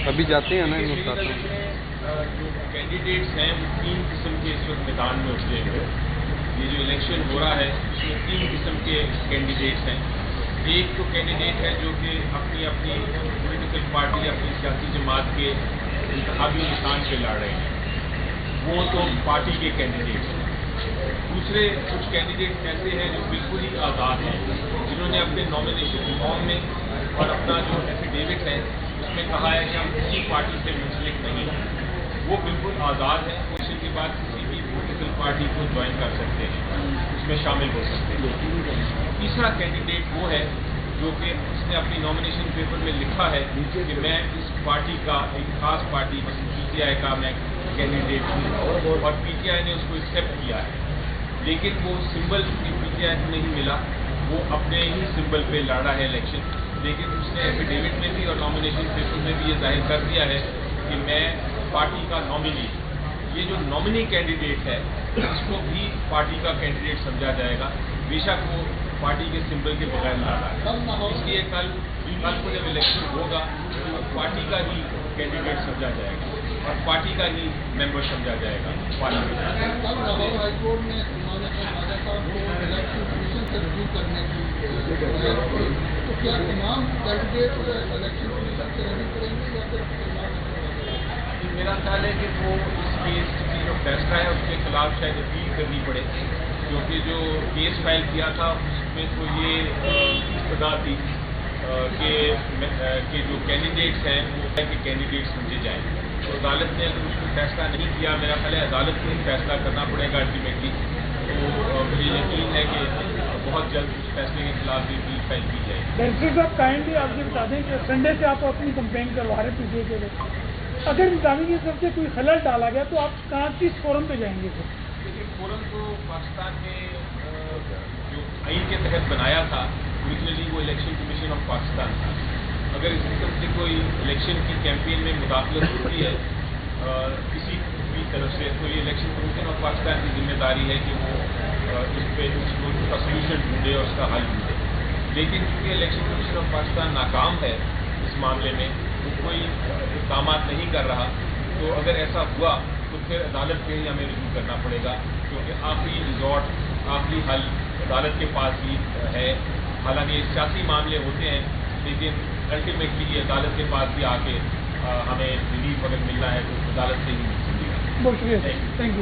ابھی جاتے ہیں نا ان بتاتا ہوں. جو کینڈیڈیٹس ہیں وہ 3 قسم کے اس وقت میدان میں اترے ہوئے. یہ جو الیکشن ہو رہا ہے اس میں 3 قسم کے کینڈیڈیٹس ہیں. ایک تو کینڈیڈیٹ ہے جو کہ اپنی پولیٹیکل پارٹی اپنی سیاسی جماعت کے انتخابی نشان پہ لڑ رہے ہیں، وہ تو پارٹی کے کینڈیڈیٹس ہیں. دوسرے کچھ کینڈیڈیٹس ایسے ہیں جو بالکل ہی آزاد ہیں، جنہوں نے اپنے نامینیشن فارم میں اور اپنا جو ایفیڈیوٹ ہے اس میں کہا ہے کہ ہم کسی پارٹی سے منسلک نہیں ہیں. وہ بالکل آزاد ہیں، وہ اسی کے بعد کسی بھی پولیٹیکل پارٹی کو جوائن کر سکتے ہیں، اس میں شامل ہو سکتے ہیں. تیسرا کینڈیڈیٹ وہ ہے جو کہ اس نے اپنی نامینیشن پیپر میں لکھا ہے کہ میں اس پارٹی کا ایک خاص پارٹی مثلا پی ٹی آئی کا میں کینڈیڈیٹ ہوں، اور پی ٹی آئی نے اس کو ایکسیپٹ کیا ہے، لیکن وہ سمبل پی ٹی آئی کو نہیں ملا. وہ اپنے ہی سمبل پہ لڑا ہے الیکشن، لیکن اس نے ایفیڈیوٹ میں بھی اور نامینیشن پیپر میں بھی یہ ظاہر کر دیا ہے کہ میں پارٹی کا نامنی. یہ جو نامنی کینڈیڈیٹ ہے اس کو بھی پارٹی کا کینڈیڈیٹ سمجھا جائے گا، بے شک وہ پارٹی کے سمبل کے بغیر لڑا ہے. اس لیے کل کو جب الیکشن ہوگا تو پارٹی کا ہی کینڈیڈیٹ سمجھا جائے گا اور پارٹی کا ہی ممبر سمجھا جائے گا. ہائی کورٹ نے تو کیا تمام کینڈیڈیٹ الیکشن کمیشن سے رجوع کریں گے یا پھر میرا خیال ہے کہ وہ اس کیس کی جو فیصلہ ہے اس کے خلاف شاید اپیل کرنی پڑے، کیونکہ جو کیس فائل کیا تھا اس میں تو یہ ابتدا تھی کہ جو کینڈیڈیٹس ہیں وہ کینڈیڈیٹ سمجھے جائیں. تو عدالت نے اگر اس کو فیصلہ نہیں کیا، میرا خیال ہے عدالت کو فیصلہ کرنا پڑے گا الٹیمیٹلی. تو مجھے یقین ہے کہ بہت جلد اس فیصلے کے خلاف بھی اپیل فائل کی جائے گی. ڈائریکٹر صاحب کائنڈلی آپ یہ بتا دیں کہ سنڈے سے آپ اپنی کمپین کروا رہے پی کے لیے، اگر انتظامیہ کی طرف سے کوئی خلل ڈالا گیا تو آپ کہاں کس فورم پہ جائیں گے پھر؟ لیکن فورم تو پاکستان نے جو آئین کے تحت بنایا تھا اوریجنلی وہ الیکشن کمیشن آف پاکستان تھا. اگر اس قسم سے کوئی الیکشن کی کیمپین میں مداخلت ہوتی ہے کسی بھی طرف سے، تو یہ الیکشن کمیشن آف پاکستان کی ذمہ داری ہے کہ وہ اس پہ اس کا سولوشن ڈھونڈے اور اس کا حل ڈھونڈے. لیکن چونکہ الیکشن کمیشن آف پاکستان ناکام ہے اس معاملے میں، وہ کوئی اقدامات نہیں کر رہا، تو اگر ایسا ہوا تو پھر عدالت پہ ہی ہمیں رجوع کرنا پڑے گا، کیونکہ آخری ریزورٹ آخری حل عدالت کے پاس ہی ہے. حالانکہ یہ سیاسی معاملے ہوتے ہیں لیکن الٹیمیٹلی یہ عدالت کے پاس بھی آ کے ہمیں ریلیف اگر ملنا ہے تو عدالت سے ہی مل سکے گا. بہت شکریہ، تھینک یو.